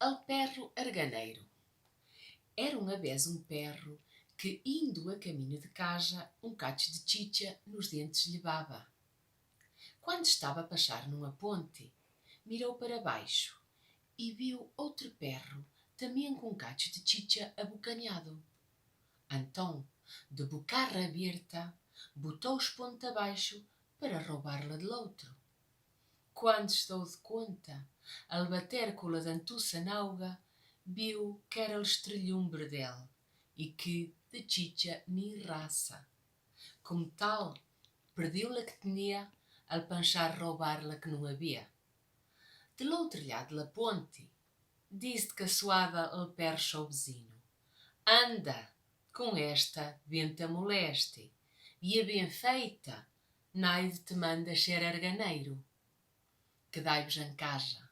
Al perro arganeiro. Era uma vez um perro que, indo a caminho de casa, um cacho de chicha nos dentes levava. Quando estava a passar numa ponte, mirou para baixo e viu outro perro, também com um cacho de chicha abocanhado. Então, de bocarra aberta, botou os pontos abaixo para roubar-la de outro. Quando estou de conta, al bater com a dentuça na auga, viu que era o estrelhumbre dele e que de chicha nem raça. Como tal, perdeu-la que tinha al pensar roubar-la que não havia. De l'outro lado da ponte, disse de caçoada al perro ao vizinho: Anda, com esta venta moleste, e a bem feita, naide te manda ser arganeiro. Quedai-vos em casa.